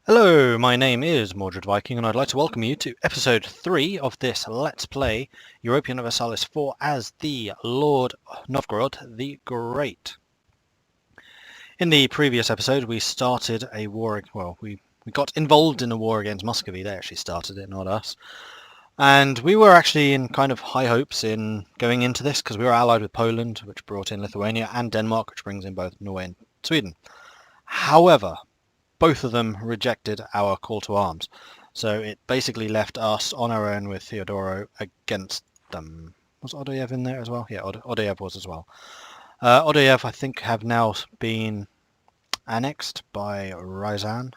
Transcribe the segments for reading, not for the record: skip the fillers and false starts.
Hello, my name is Mordred Viking and I'd like to welcome you to episode 3 of this Let's Play Europa Universalis 4 as the Lord Novgorod the Great. In the previous episode we started a war, we got involved in a war against Muscovy. They actually started it, not us. And we were actually in kind of high hopes in going into this because we were allied with Poland, which brought in Lithuania, and Denmark, which brings in both Norway and Sweden. However, both of them rejected our call to arms. So it basically left us on our own with Theodoro against them. Was Odoyev in there as well? Yeah, Odoyev was as well. Odoyev, I think, have now been annexed by Ryazan.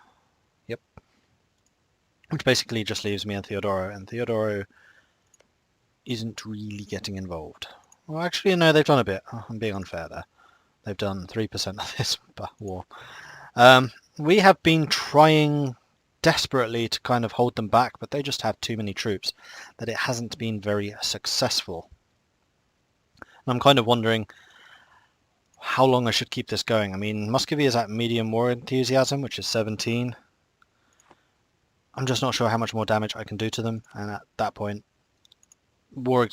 Yep. Which basically just leaves me and Theodoro isn't really getting involved. Well, actually, no, they've done a bit. I'm being unfair there. They've done 3% of this war. We have been trying desperately to kind of hold them back, but they just have too many troops that it hasn't been very successful. And I'm kind of wondering how long I should keep this going. I mean, Muscovy is at medium war enthusiasm, which is 17. I'm just not sure how much more damage I can do to them, and at that point, war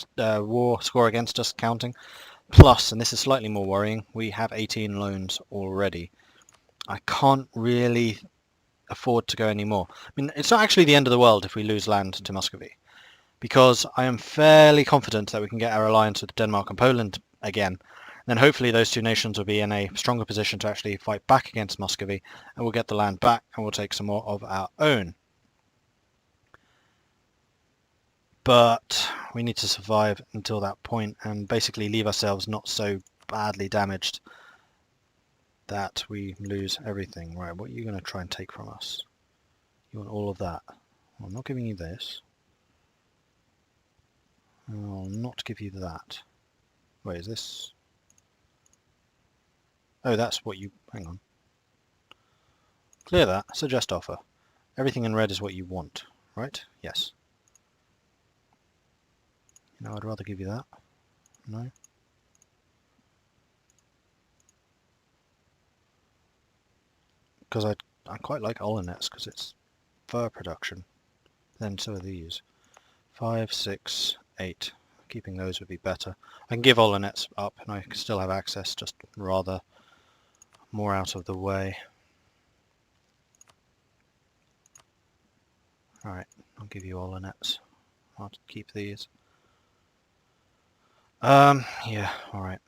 score against us counting. Plus, and this is slightly more worrying, we have 18 loans already. I can't really afford to go anymore. I mean, it's not actually the end of the world if we lose land to Muscovy, because I am fairly confident that we can get our alliance with Denmark and Poland again. Then hopefully those two nations will be in a stronger position to actually fight back against Muscovy, and we'll get the land back and we'll take some more of our own. But we need to survive until that point and basically leave ourselves not so badly damaged that we lose everything. Right, what are you going to try and take from us? You want all of that? Well, I'm not giving you this. I'll not give you that. Wait, is this? Oh, that's what you... Hang on. Clear that. Suggest offer. Everything in red is what you want, right? Yes. You know, I'd rather give you that. No? Because I quite like Olenets because it's fur production. Then so are these. 5, 6, 8. Keeping those would be better. I can give Olenets up and I can still have access, just rather more out of the way. Alright, I'll give you Olenets. I'll keep these. Yeah, alright.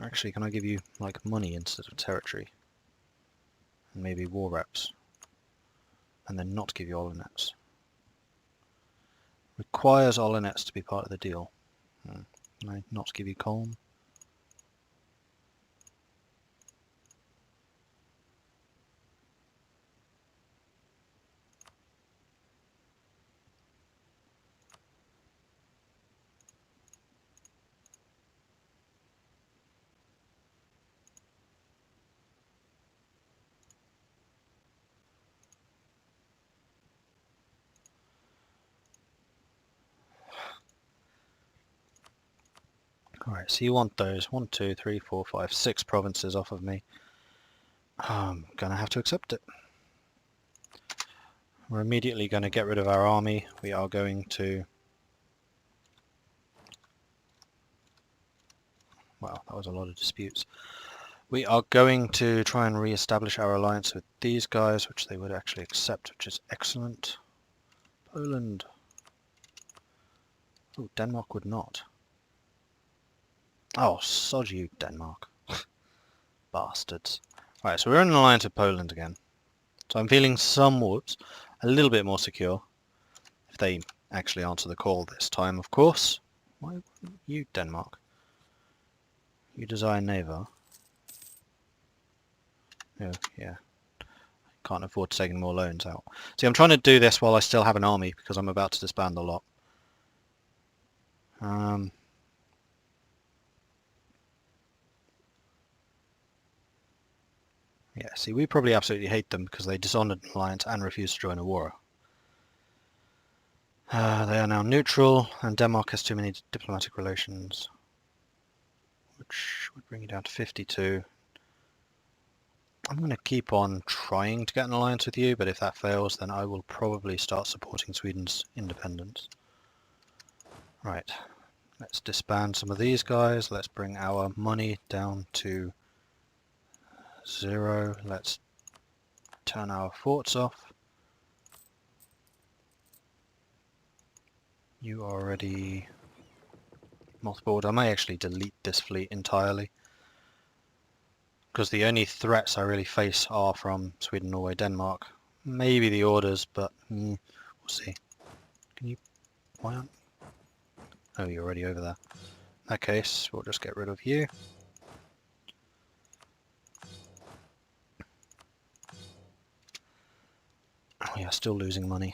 Actually, can I give you, like, money instead of territory? And maybe war reps. And then not give you Olenets. Requires Olenets to be part of the deal. Can I not give you Colm? Alright, so you want those 1, 2, 3, 4, 5, 6 provinces off of me. I'm gonna have to accept it. We're immediately going to get rid of our army. We are going to... Wow, that was a lot of disputes. We are going to try and re-establish our alliance with these guys, which they would actually accept, which is excellent. Poland. Oh, Denmark would not. Oh, sod you, Denmark. Bastards. Right, so we're in an alliance with Poland again. So I'm feeling somewhat, a little bit more secure. If they actually answer the call this time, of course. Why you, Denmark? You desire Neva. Oh, yeah. Can't afford to take any more loans out. See, I'm trying to do this while I still have an army, because I'm about to disband a lot. Yeah, see, we probably absolutely hate them because they dishonored an alliance and refused to join a war. They are now neutral, and Denmark has too many diplomatic relations, which would bring you down to 52. I'm going to keep on trying to get an alliance with you, but if that fails, then I will probably start supporting Sweden's independence. Right, let's disband some of these guys. Let's bring our money down to 0. Let's turn our forts off. You are already mothballed. I may actually delete this fleet entirely, because the only threats I really face are from Sweden, Norway, Denmark. Maybe the orders, but we'll see. Can you... Why aren't... Oh, you're already over there. In that case, we'll just get rid of you. We are still losing money.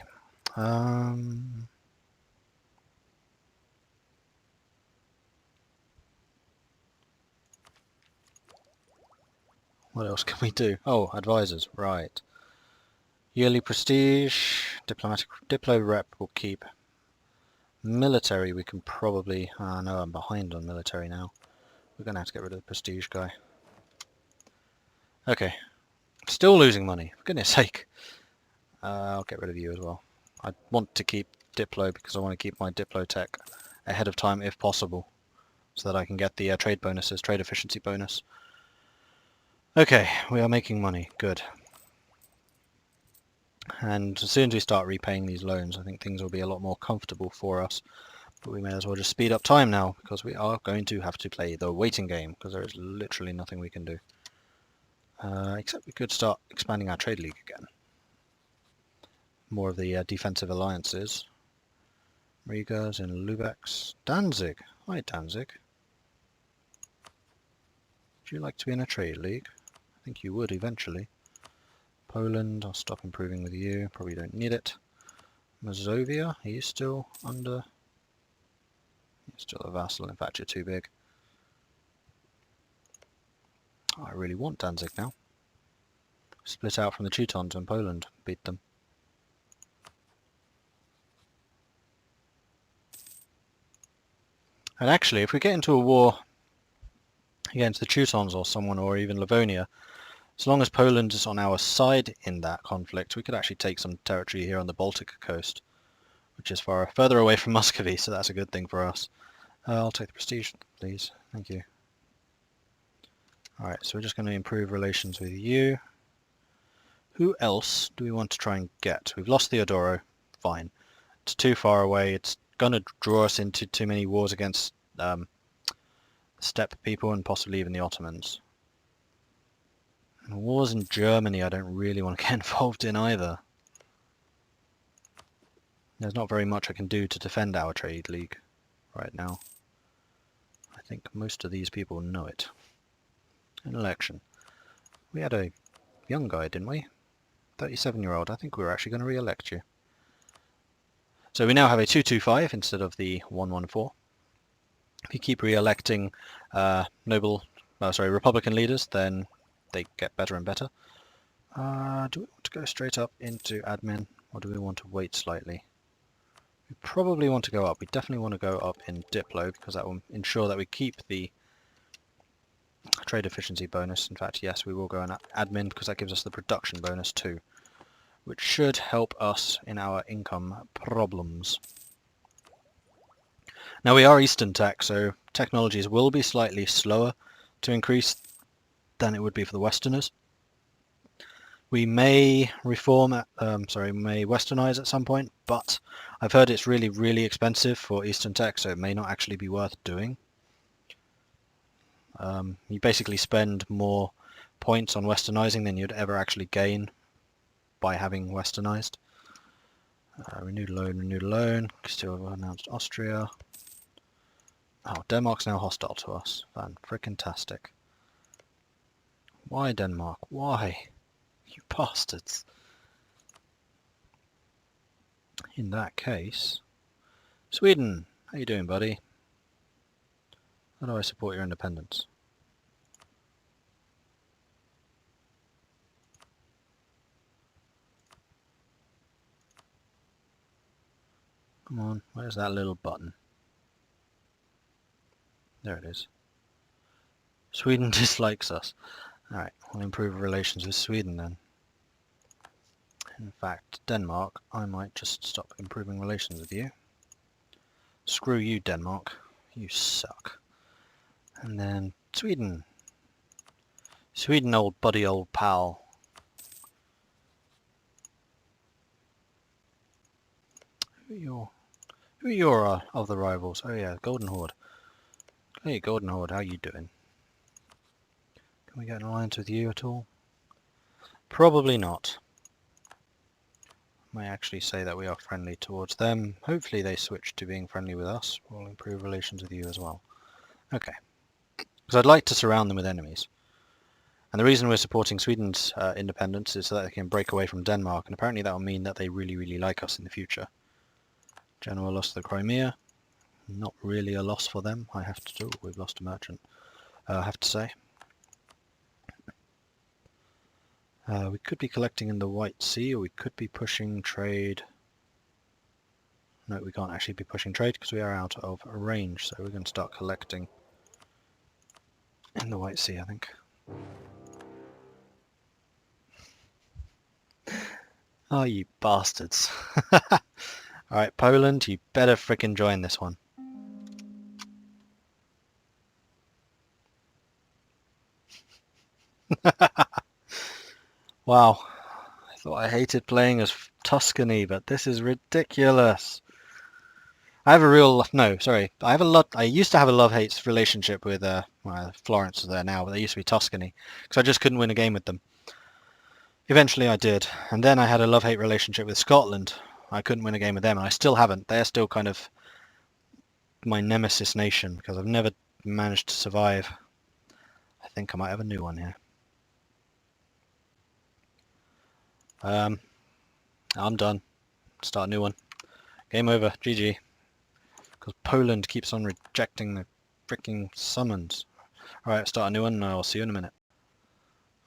What else can we do? Oh, advisors, right. Yearly prestige, diplo rep will keep. Military we can probably... no, I'm behind on military now. We're going to have to get rid of the prestige guy. Okay. Still losing money, for goodness sake. I'll get rid of you as well. I want to keep Diplo because I want to keep my Diplo tech ahead of time if possible, so that I can get the trade bonuses, trade efficiency bonus. Okay, we are making money. Good. And as soon as we start repaying these loans, I think things will be a lot more comfortable for us. But we may as well just speed up time now, because we are going to have to play the waiting game, because there is literally nothing we can do. Except we could start expanding our trade league again. More of the defensive alliances. Riga's and Lübeck's. Danzig. Hi, Danzig. Would you like to be in a trade league? I think you would eventually. Poland, I'll stop improving with you. Probably don't need it. Muscovy, are you still under... You're still a vassal. In fact, you're too big. Oh, I really want Danzig now. Split out from the Teutons and Poland. Beat them. And actually, if we get into a war against the Teutons or someone, or even Livonia, as long as Poland is on our side in that conflict, we could actually take some territory here on the Baltic coast, which is further away from Muscovy, so that's a good thing for us. I'll take the prestige, please. Thank you. Alright, so we're just going to improve relations with you. Who else do we want to try and get? We've lost Theodoro. Fine. It's too far away. It's going to draw us into too many wars against steppe people and possibly even the Ottomans. And wars in Germany I don't really want to get involved in either. There's not very much I can do to defend our trade league right now. I think most of these people know it. An election. We had a young guy, didn't we? 37-year-old. I think we were actually going to re-elect you. So we now have a 225 instead of the 114. If you keep re-electing Republican leaders, then they get better and better. Do we want to go straight up into admin, or do we want to wait slightly? We probably want to go up. We definitely want to go up in Diplo, because that will ensure that we keep the trade efficiency bonus. In fact, yes, we will go in admin, because that gives us the production bonus too, which should help us in our income problems. Now we are Eastern tech, so technologies will be slightly slower to increase than it would be for the Westerners. We may may westernize at some point, but I've heard it's really, really expensive for Eastern tech, so it may not actually be worth doing. You basically spend more points on westernizing than you'd ever actually gain by having westernized. Renewed loan, still announced Austria. Oh, Denmark's now hostile to us. Fan-frickin-tastic. Why Denmark? Why? You bastards. In that case... Sweden! How you doing, buddy? How do I support your independence? Come on, where's that little button? There it is. Sweden dislikes us. Alright, we'll improve relations with Sweden then. In fact, Denmark, I might just stop improving relations with you. Screw you, Denmark. You suck. And then Sweden. Sweden, old buddy, old pal. Who are your other rivals? Oh yeah, Golden Horde. Hey, Golden Horde, how you doing? Can we get an alliance with you at all? Probably not. May actually say that we are friendly towards them. Hopefully they switch to being friendly with us. We'll improve relations with you as well. Okay. Because I'd like to surround them with enemies. And the reason we're supporting Sweden's independence is so that they can break away from Denmark, and apparently that will mean that they really, really like us in the future. Genoa lost the Crimea. Not really a loss for them, I have to do. We've lost a merchant, I have to say. We could be collecting in the White Sea, or we could be pushing trade. No, we can't actually be pushing trade because we are out of range, so we're going to start collecting in the White Sea, I think. Oh, you bastards. Alright, Poland, you better frickin' join this one. Wow. I thought I hated playing as Tuscany, but this is ridiculous. I have a real... No, sorry. I have a lot... I used to have a love-hate relationship with... well, Florence is there now, but they used to be Tuscany. Because I just couldn't win a game with them. Eventually I did. And then I had a love-hate relationship with Scotland. I couldn't win a game with them, and I still haven't. They're still kind of my nemesis nation, because I've never managed to survive. I think I might have a new one here. I'm done. Start a new one. Game over. GG. Because Poland keeps on rejecting the freaking summons. Alright, start a new one and I'll see you in a minute.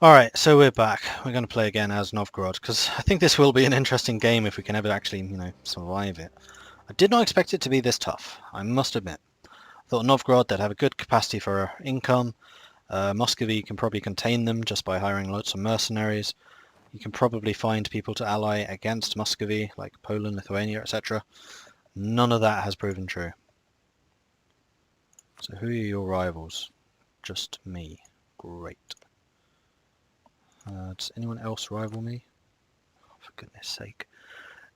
Alright, so we're back. We're going to play again as Novgorod, because I think this will be an interesting game if we can ever actually, survive it. I did not expect it to be this tough, I must admit. I thought Novgorod, they'd have a good capacity for income. Muscovy, you can probably contain them just by hiring lots of mercenaries. You can probably find people to ally against Muscovy, like Poland, Lithuania, etc. None of that has proven true. So who are your rivals? Just me. Great. Does anyone else rival me? Oh, for goodness sake.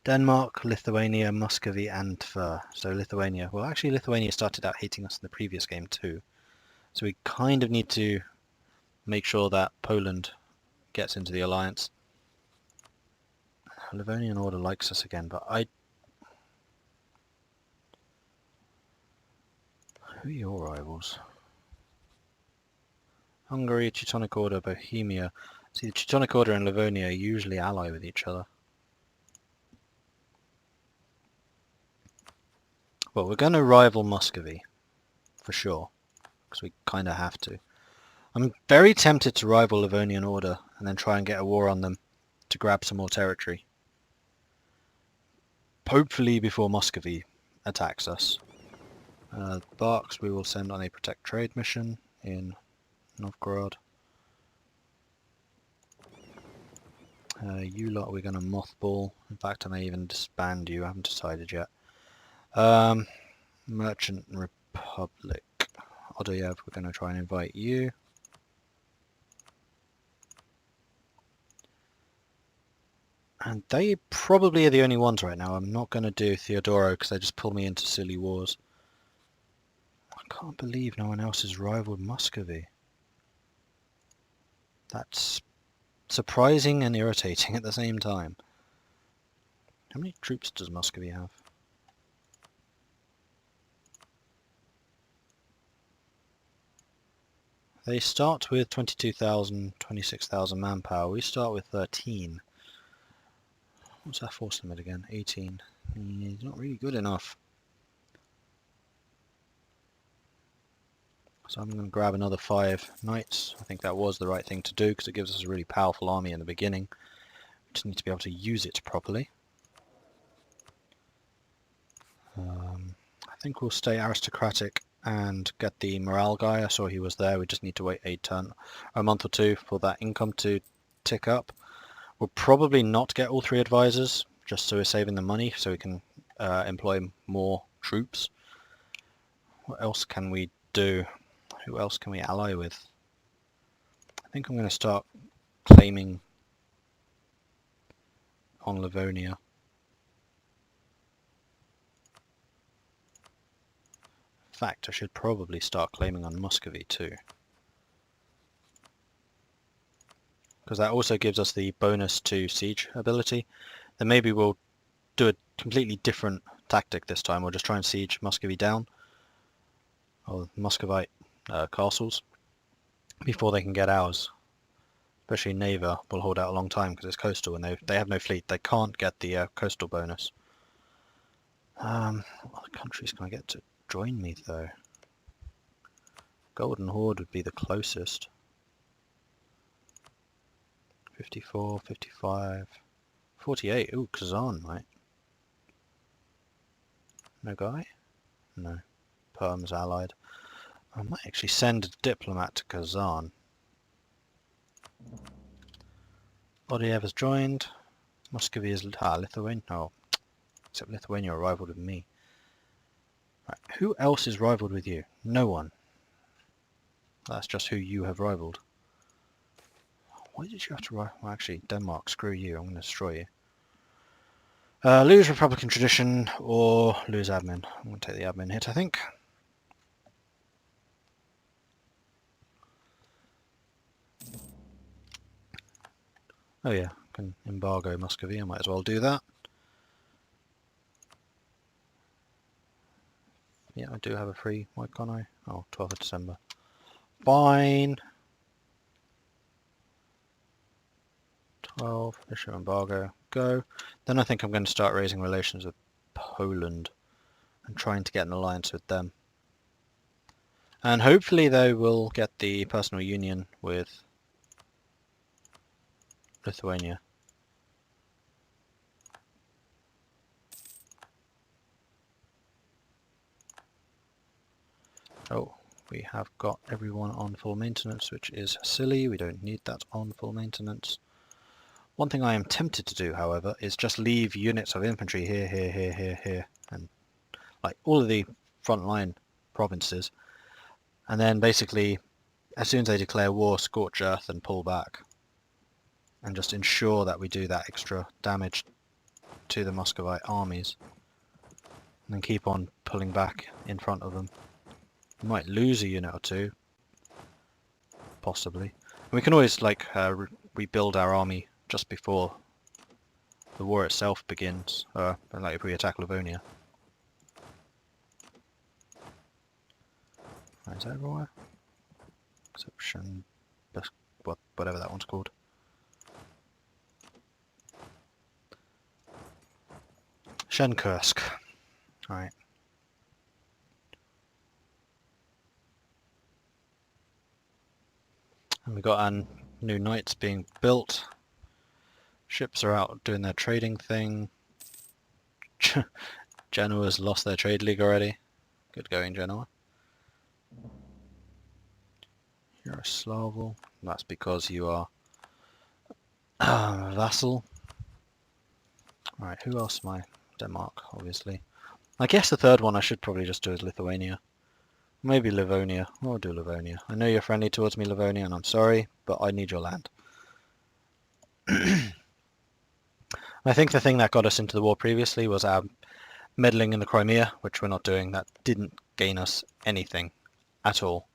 Denmark, Lithuania, Muscovy, and Tver. So Lithuania. Well, actually Lithuania started out hating us in the previous game too. So we kind of need to make sure that Poland gets into the alliance. Livonian Order likes us again, but who are your rivals? Hungary, Teutonic Order, Bohemia. See, the Teutonic Order and Livonia usually ally with each other. Well, we're going to rival Muscovy, for sure, because we kind of have to. I'm very tempted to rival Livonian Order and then try and get a war on them to grab some more territory. Hopefully before Muscovy attacks us. Barks we will send on a protect trade mission in Novgorod. You lot we're going to mothball. In fact, I may even disband you. I haven't decided yet. Merchant Republic. Odoyev, we're going to try and invite you. And they probably are the only ones right now. I'm not going to do Theodoro because they just pull me into silly wars. I can't believe no one else has rivaled Muscovy. That's surprising and irritating at the same time. How many troops does Muscovy have? They start with 22,000, 26,000 manpower. We start with 13. What's our force limit again? 18. It's not really good enough. So I'm going to grab another 5 knights. I think that was the right thing to do because it gives us a really powerful army in the beginning. We just need to be able to use it properly. I think we'll stay aristocratic and get the morale guy. I saw he was there. We just need to wait a month or two for that income to tick up. We'll probably not get all 3 advisors, just so we're saving the money, so we can employ more troops. What else can we do? Who else can we ally with? I think I'm going to start claiming on Livonia. In fact, I should probably start claiming on Muscovy too, because that also gives us the bonus to siege ability. Then maybe we'll do a completely different tactic this time. We'll just try and siege Muscovy down, or Muscovite castles, before they can get ours. Especially Neva will hold out a long time because it's coastal and they have no fleet. They can't get the coastal bonus. What other countries can I get to join me though? Golden Horde would be the closest. 54, 55, 48. Ooh, Kazan, right? No guy? No. Perm's allied. I might actually send a diplomat to Kazan. Odiev has joined. Muscovy is Lithuania. Oh, except Lithuania are rivaled with me. Right, who else is rivaled with you? No one. That's just who you have rivaled. Why did you have to rival? Well, actually, Denmark, screw you. I'm going to destroy you. Lose Republican tradition or lose admin. I'm going to take the admin hit, I think. Oh yeah, I can embargo Muscovy. I might as well do that. Yeah, I do have a free. Why can't I? Oh, 12th of December. Fine. 12, issue embargo, go. Then I think I'm going to start raising relations with Poland and trying to get an alliance with them. And hopefully they will get the personal union with Lithuania. Oh, we have got everyone on full maintenance, which is silly. We don't need that on full maintenance. One thing I am tempted to do, however, is just leave units of infantry here, here, here, here, here, and like all of the frontline provinces, and then basically, as soon as they declare war, scorch earth and pull back, and just ensure that we do that extra damage to the Muscovite armies, and then keep on pulling back in front of them. We might lose a unit or two, possibly. And we can always like rebuild our army just before the war itself begins, like if we attack Livonia. Is that everywhere? Exception, whatever that one's called. Shenkursk. Alright. And we got our new knights being built. Ships are out doing their trading thing. Genoa's lost their trade league already. Good going, Genoa. You're a Slavel. That's because you are a vassal. Alright, who else am I? Denmark, obviously. I guess the third one I should probably just do is Lithuania. Maybe Livonia. I'll do Livonia. I know you're friendly towards me, Livonia, and I'm sorry, but I need your land. I think the thing that got us into the war previously was our meddling in the Crimea, which we're not doing. That didn't gain us anything at all.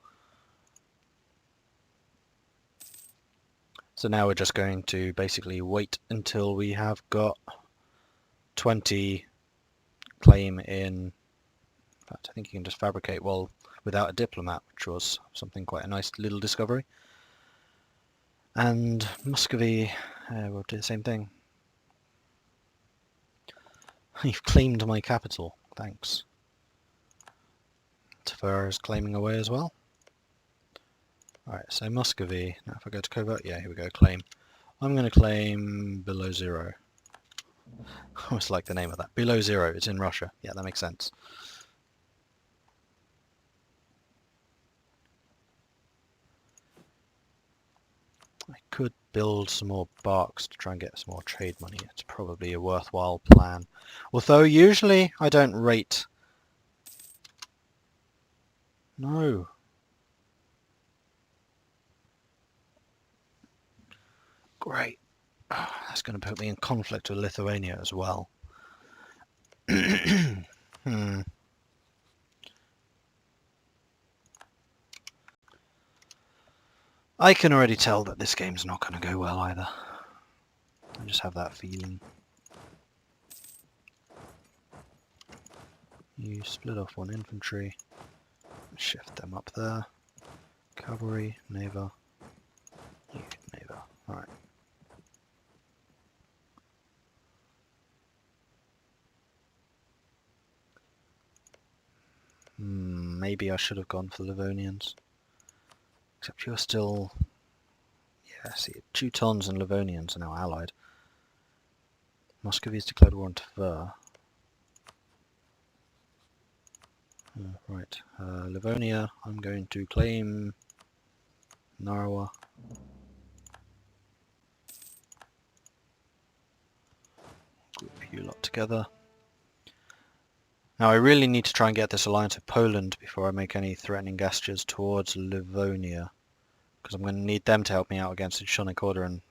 So now we're just going to basically wait until we have got 20 claim in fact, I think you can just fabricate well without a diplomat, which was something quite a nice little discovery. And Muscovy will do the same thing. You've claimed my capital, thanks. Tver is claiming away as well. Alright, so Muscovy, now if I go to covert, yeah, here we go, claim. I'm going to claim below 0. I always like the name of that. Below 0, it's in Russia. Yeah, that makes sense. I could build some more barks to try and get some more trade money. It's probably a worthwhile plan. Although usually I don't rate... No. Great. That's going to put me in conflict with Lithuania as well. I can already tell that this game's not going to go well either. I just have that feeling. You split off one infantry. Shift them up there. Cavalry, neighbour. You, neighbour. Alright. Maybe I should have gone for Livonians. Except you're still... Yeah, see, Teutons and Livonians are now allied. Muscovy's declared war on Tver. Right, Livonia, I'm going to claim Narwa. Group you lot together. Now I really need to try and get this alliance with Poland before I make any threatening gestures towards Livonia, because I'm going to need them to help me out against the Teutonic Order and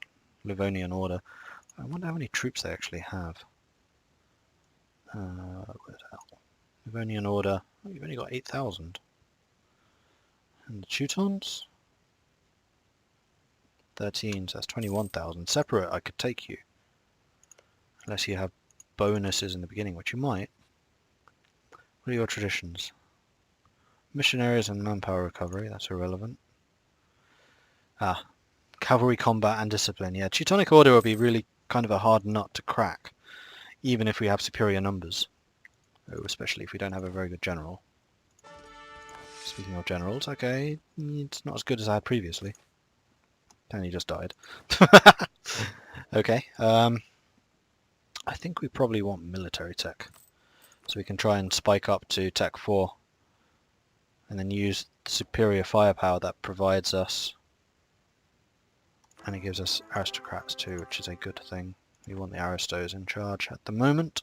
Livonian Order. I wonder how many troops they actually have. Where's that? Livonian Order, oh, you've only got 8,000. And the Teutons? 13, so that's 21,000. Separate, I could take you. Unless you have bonuses in the beginning, which you might. What are your traditions? Missionaries and manpower recovery, that's irrelevant. Ah, cavalry combat and discipline. Yeah, Teutonic Order will be really kind of a hard nut to crack, even if we have superior numbers. Oh, especially if we don't have a very good general. Speaking of generals, okay, it's not as good as I had previously. And he just died. Okay, I think we probably want military tech. So we can try and spike up to Tech 4. And then use the superior firepower that provides us. And it gives us aristocrats too, which is a good thing. We want the aristos in charge at the moment.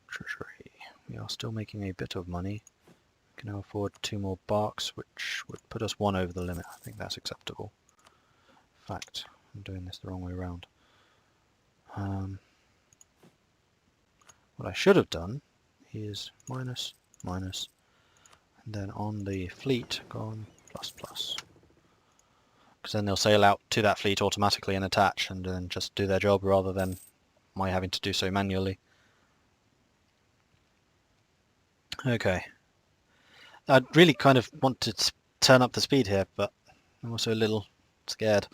Treasury. We are still making a bit of money. We can now afford 2 more barks, which would put us 1 over the limit. I think that's acceptable. In fact, I'm doing this the wrong way around. What I should have done is minus, minus, and then on the fleet, gone plus, plus. Because then they'll sail out to that fleet automatically and attach, and then just do their job rather than my having to do so manually. Okay. I'd really kind of want to turn up the speed here, but I'm also a little scared.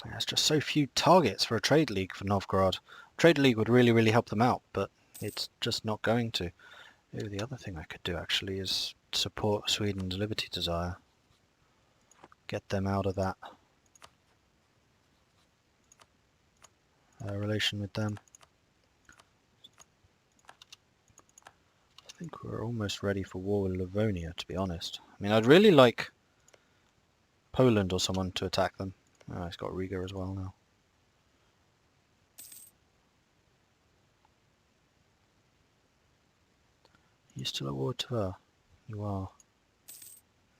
There's just so few targets for a trade league for Novgorod. Trade league would really, really help them out, but it's just not going to. Oh, the other thing I could do actually is support Sweden's liberty desire. Get them out of that relation with them. I think we're almost ready for war with Livonia, to be honest. I mean, I'd really like Poland or someone to attack them. Oh, it's got Riga as well now. You still at war with Tver? You are.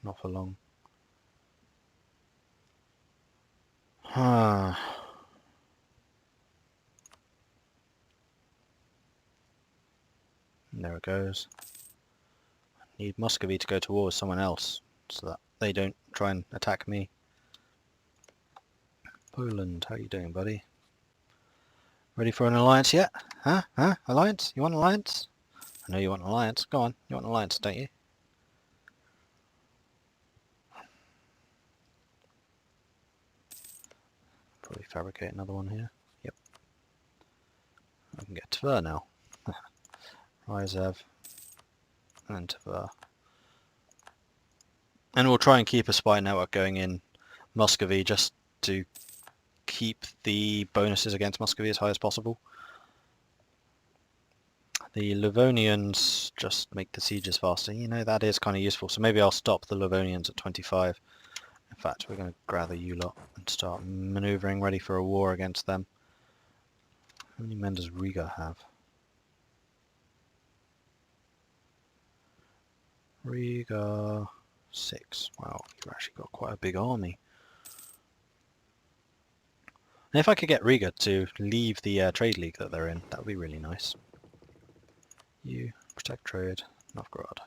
Not for long. Ah. And there it goes. I need Muscovy to go to war with someone else, so that they don't try and attack me. Poland, how you doing, buddy? Ready for an alliance yet? Huh? Huh? Alliance? You want an alliance? I know you want an alliance. Go on, you want an alliance, don't you? Probably fabricate another one here. Yep. I can get Tver now. Ryzev and Tver. And we'll try and keep a spy network going in Muscovy just to keep the bonuses against Muscovy as high as possible. The Livonians just make the sieges faster. You know, that is kind of useful. So maybe I'll stop the Livonians at 25. In fact, we're going to gather you lot and start manoeuvring ready for a war against them. How many men does Riga have? Riga 6. Wow, you've actually got quite a big army. And if I could get Riga to leave the trade league that they're in, that would be really nice. You protect trade, Novgorod.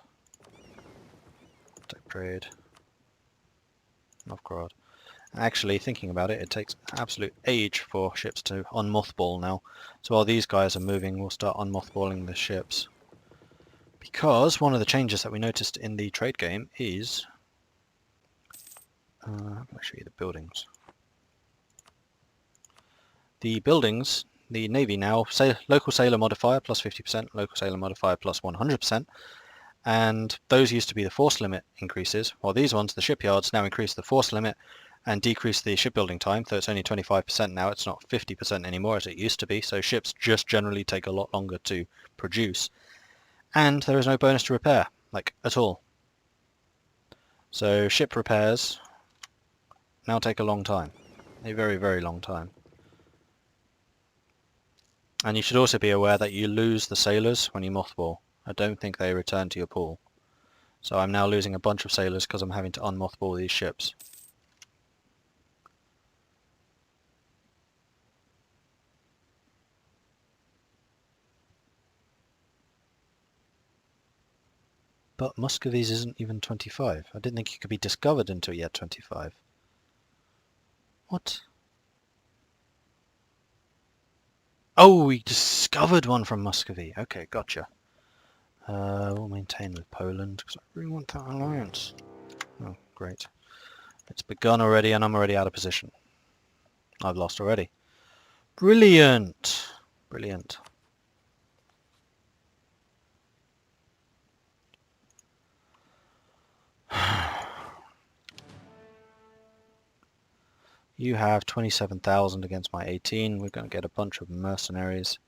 Protect trade, Novgorod. Actually, thinking about it, it takes absolute age for ships to unmothball now. So while these guys are moving, we'll start unmothballing the ships. Because one of the changes that we noticed in the trade game is... I'm going to show you the buildings. The buildings, the Navy now, local sailor modifier plus 50%, local sailor modifier plus 100%, and those used to be the force limit increases, while these ones, the shipyards, now increase the force limit and decrease the shipbuilding time, so it's only 25% now, it's not 50% anymore as it used to be, so ships just generally take a lot longer to produce. And there is no bonus to repair, like, at all. So ship repairs now take a long time, a very, very long time. And you should also be aware that you lose the sailors when you mothball. I don't think they return to your pool. So I'm now losing a bunch of sailors because I'm having to unmothball these ships. But Muscovy's isn't even 25. I didn't think you could be discovered until you're 25. What? Oh, we discovered one from Muscovy. Okay, gotcha. We'll maintain with Poland, because I really want that alliance. Oh, great. It's begun already, and I'm already out of position. I've lost already. Brilliant! Brilliant. You have 27,000 against my 18. We're going to get a bunch of mercenaries.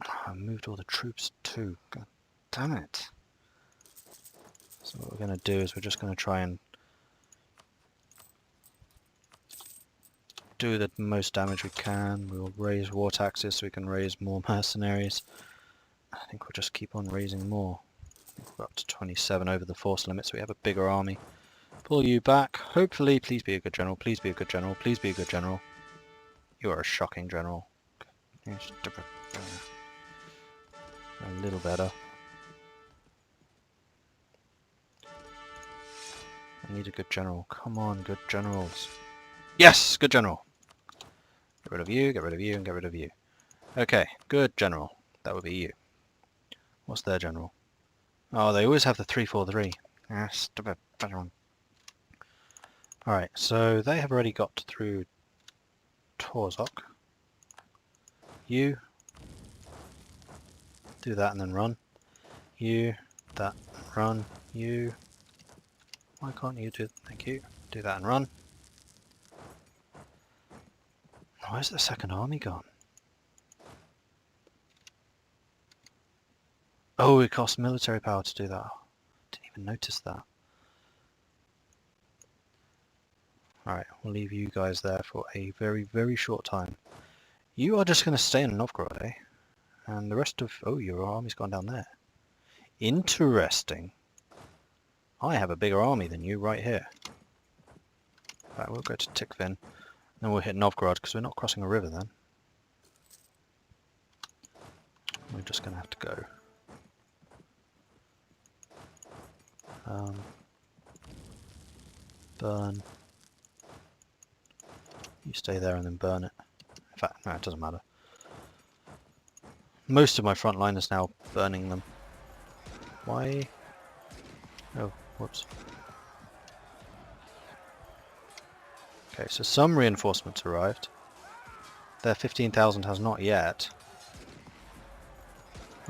I moved all the troops too. God damn it. So what we're going to do is we're just going to try and do the most damage we can. We'll raise war taxes so we can raise more mercenaries. I think we'll just keep on raising more. We're up to 27 over the force limit, so we have a bigger army. Pull you back. Hopefully, please be a good general. Please be a good general. Please be a good general. You are a shocking general. A little better. I need a good general. Come on, good generals. Yes, good general. Get rid of you, get rid of you, and get rid of you. Okay, good general. That would be you. What's their general? Oh, they always have the 343. Ah, stupid. Alright, so they have already got through Torzok. You do that and then run. You, that, run. You. Why can't you do... Thank you. Do that and run. Where's the second army gone? Oh, it costs military power to do that. Didn't even notice that. Alright, we'll leave you guys there for a very, very short time. You are just going to stay in Novgorod, eh? And the rest of... Oh, your army's gone down there. Interesting. I have a bigger army than you right here. Right, we'll go to Tikvin. Then we'll hit Novgorod, because we're not crossing a river then. We're just going to have to go. Burn. You stay there and then burn it. In fact, no, it doesn't matter. Most of my front line is now burning them. Why? Oh, whoops. Okay, so some reinforcements arrived. Their 15,000 has not yet.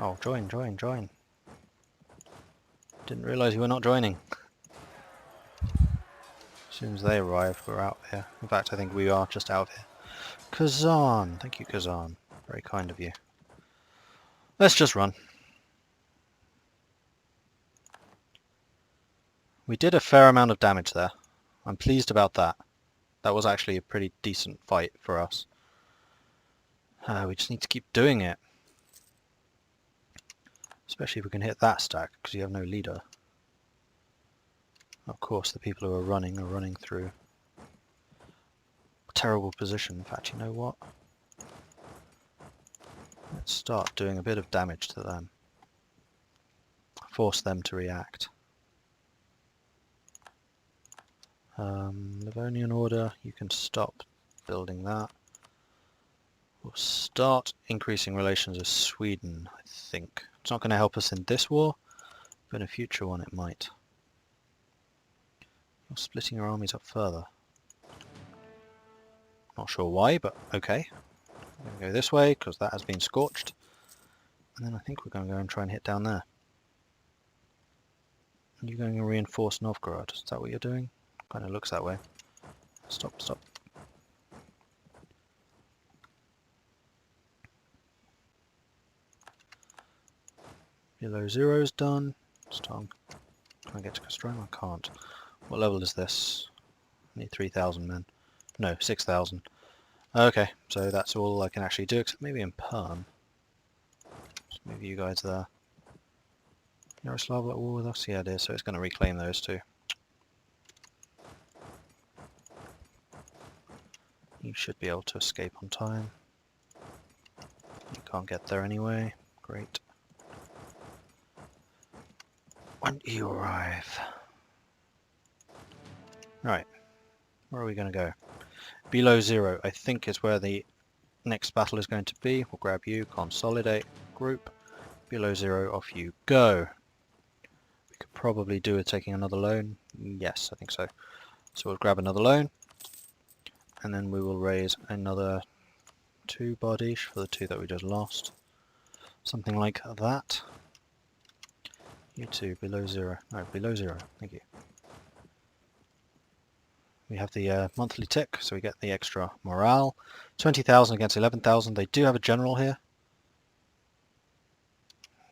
Oh, join, join, join. Didn't realise you were not joining. As soon as they arrive, we're out here. In fact, I think we are just out of here. Kazan! Thank you, Kazan. Very kind of you. Let's just run. We did a fair amount of damage there. I'm pleased about that. That was actually a pretty decent fight for us. We just need to keep doing it. Especially if we can hit that stack, because you have no leader. Of course, the people who are running through a terrible position. In fact, you know what? Let's start doing a bit of damage to them. Force them to react. Livonian Order, you can stop building that. We'll start increasing relations with Sweden, I think. It's not going to help us in this war, but in a future one it might. You're splitting your armies up further. Not sure why, but okay. We're going to go this way, because that has been scorched. And then I think we're going to go and try and hit down there. Are you going to reinforce Novgorod? Is that what you're doing? Kind of looks that way. Stop, stop. Below zero's done. Can I get to Castroma? I can't. What level is this? I need 3,000 men. No, 6,000. Okay, so that's all I can actually do, except maybe in Perm. Just move you guys there. Yaroslav at war with us? Yeah, it is, so it's going to reclaim those two. You should be able to escape on time. You can't get there anyway. Great. When do you arrive? Right. Where are we going to go? Below zero, I think, is where the next battle is going to be. We'll grab you, consolidate, group. Below zero, off you go. We could probably do with taking another loan. Yes, I think so. So we'll grab another loan. And then we will raise another 2 Bardish for the 2 that we just lost. Something like that. You two, below zero. No, below zero. Thank you. We have the monthly tick, so we get the extra morale. 20,000 against 11,000. They do have a general here.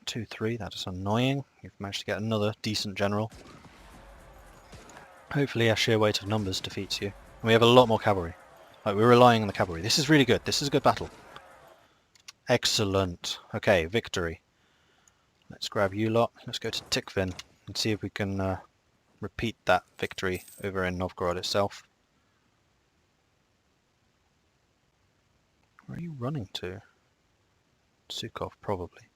2-3, that is annoying. We've managed to get another decent general. Hopefully our sheer weight of numbers defeats you. And we have a lot more cavalry. Like, we're relying on the cavalry. This is really good. This is a good battle. Excellent. Okay, victory. Let's grab you lot. Let's go to Tikvin and see if we can repeat that victory over in Novgorod itself. Where are you running to? Sukhov, probably.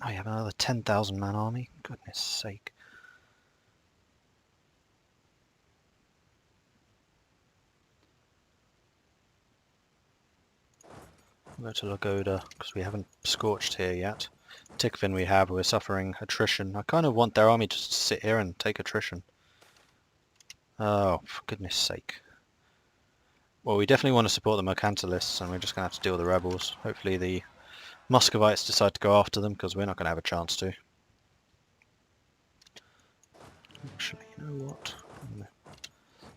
Oh, you have another 10,000 man army? Goodness sake. We'll go to Lagoda, because we haven't scorched here yet. Tikvin we have, we're suffering attrition. I kind of want their army just to sit here and take attrition. Oh, for goodness sake. Well, we definitely want to support the mercantilists, and we're just going to have to deal with the rebels. Hopefully the Muscovites decide to go after them, because we're not going to have a chance to. Actually, you know what?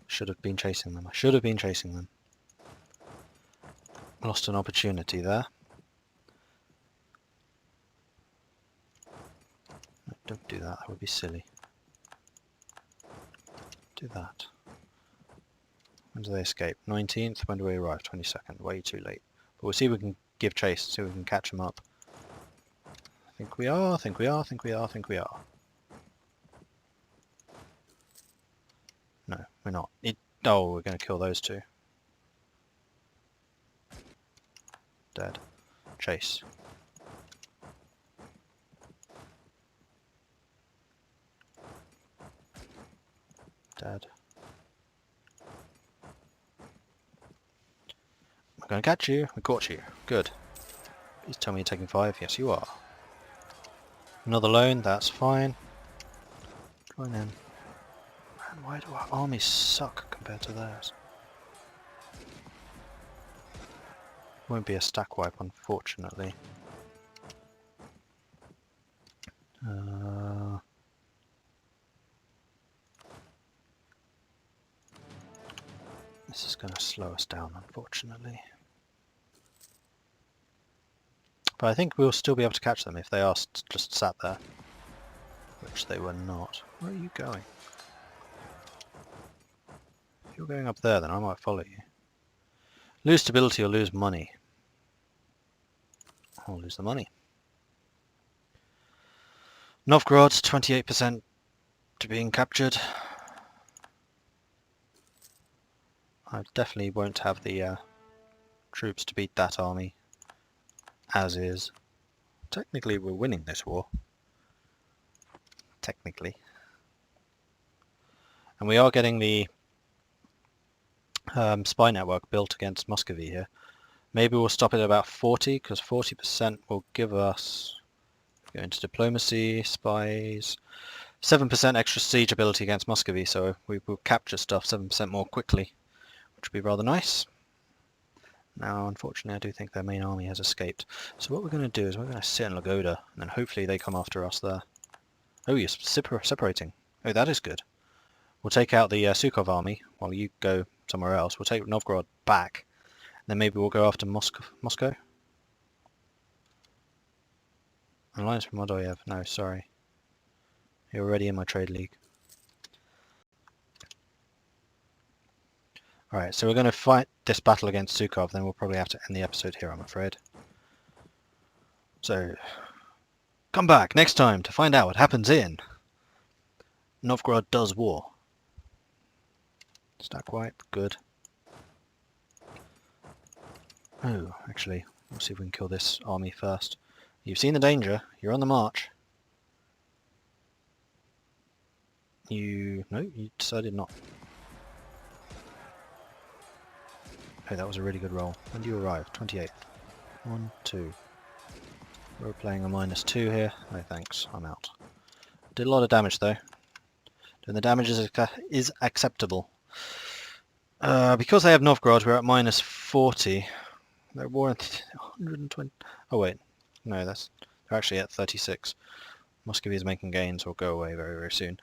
Should have been chasing them. I should have been chasing them. Lost an opportunity there. No, don't do that. That would be silly. Do that. When do they escape? 19th. When do we arrive? 22nd. Way too late. But we'll see if we can give chase. See if we can catch them up. I think we are. I think we are. I think we are. I think we are. No, we're not. Oh, we're going to kill those two. Dead. Chase. Dead. I'm going to catch you. We caught you. Good. Please tell me you're taking 5. Yes, you are. Another loan. That's fine. Join in. Man, why do our armies suck compared to theirs? Won't be a stack wipe, unfortunately. Uh, this is going to slow us down, unfortunately. But I think we'll still be able to catch them if they are just sat there. Which they were not. Where are you going? If you're going up there, then I might follow you. Lose stability or lose money. I'll lose the money. Novgorod, 28% to being captured. I definitely won't have the troops to beat that army, as is. Technically, we're winning this war. Technically. And we are getting the spy network built against Muscovy here. Maybe we'll stop it at about 40, because 40% will give us... Go into diplomacy, spies... 7% extra siege ability against Muscovy, so we will capture stuff 7% more quickly, which would be rather nice. Now, unfortunately, I do think their main army has escaped. So what we're going to do is we're going to sit in Logoda, and then hopefully they come after us there. Oh, you're separating. Oh, that is good. We'll take out the Sukhov army while you go somewhere else. We'll take Novgorod back, then maybe we'll go after Moscow. Alliance with Mordred. No, sorry. You're already in my trade league. Alright, so we're going to fight this battle against Sukhov, then we'll probably have to end the episode here, I'm afraid. So, come back next time to find out what happens in Novgorod Does War. Stack wipe, good. Oh, actually, we'll see if we can kill this army first. You've seen the danger, you're on the march. No, you decided not. Oh, that was a really good roll. When do you arrive? 28th. 1, 2. We're playing a -2 here. No thanks, I'm out. Did a lot of damage though. And the damage is acceptable. Because they have Novgorod, we're at -40. They're war at 120. Oh wait, no, they're actually at 36. Muscovy is making gains. Will go away very, very soon.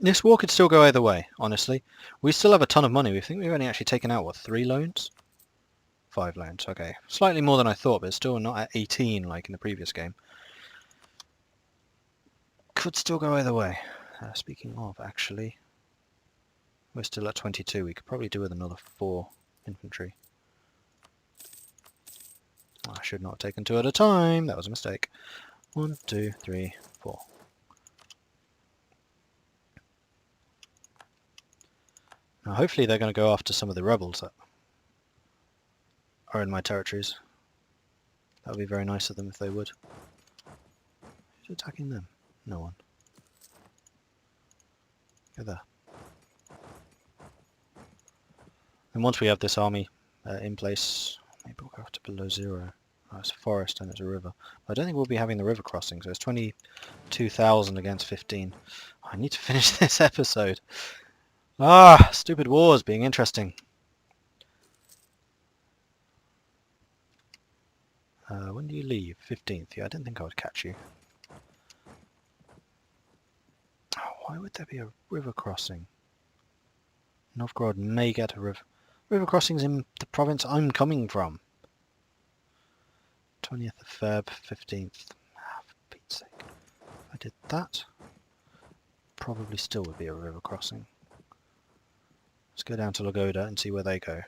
This war could still go either way, honestly. We still have a ton of money. We think we've only actually taken out, what, 3 loans? 5 loans, okay. Slightly more than I thought, but still not at 18 like in the previous game. Could still go either way. Speaking of, actually, we're still at 22. We could probably do with another 4 infantry. I should not have taken 2 at a time. That was a mistake. 1, 2, 3, 4. Now hopefully they're going to go after some of the rebels that are in my territories. That would be very nice of them if they would. Who's attacking them? No one. Go there. And once we have this army in place, maybe we'll go up to below 0. Oh, it's a forest and it's a river. But I don't think we'll be having the river crossing, so it's 22,000 against 15. Oh, I need to finish this episode. Ah, stupid wars being interesting. When do you leave? 15th. Yeah, I didn't think I would catch you. Oh, why would there be a river crossing? Novgorod may get a river crossings in the province I'm coming from. 20th of Feb, 15th. Ah, for Pete's sake. If I did that, probably still would be a river crossing. Let's go down to Logoda and see where they go.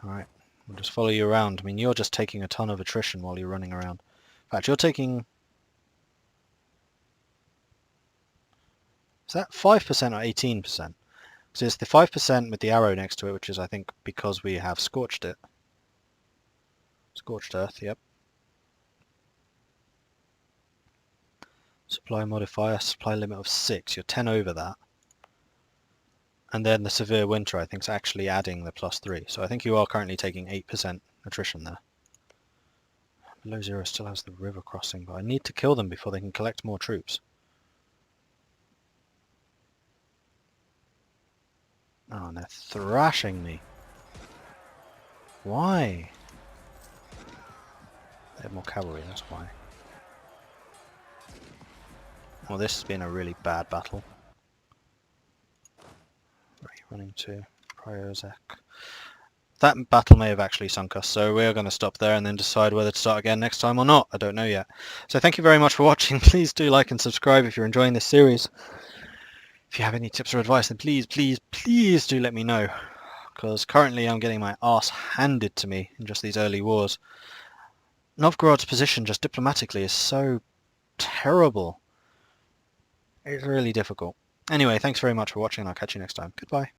Alright, we'll just follow you around. I mean, you're just taking a ton of attrition while you're running around. In fact, you're taking... Is that 5% or 18%? So it's the 5% with the arrow next to it, which is, I think, because we have scorched it. Scorched earth, yep. Supply modifier, supply limit of 6. You're 10 over that. And then the severe winter, I think, is actually adding the +3. So I think you are currently taking 8% attrition there. Below 0 still has the river crossing, but I need to kill them before they can collect more troops. Oh, and they're thrashing me. Why? They have more cavalry, that's why. Well, this has been a really bad battle. Where are you running to? Priozek. That battle may have actually sunk us, so we're going to stop there and then decide whether to start again next time or not. I don't know yet. So thank you very much for watching. Please do like and subscribe if you're enjoying this series. If you have any tips or advice, then please, please, please do let me know. Because currently I'm getting my arse handed to me in just these early wars. Novgorod's position just diplomatically is so terrible. It's really difficult. Anyway, thanks very much for watching and I'll catch you next time. Goodbye.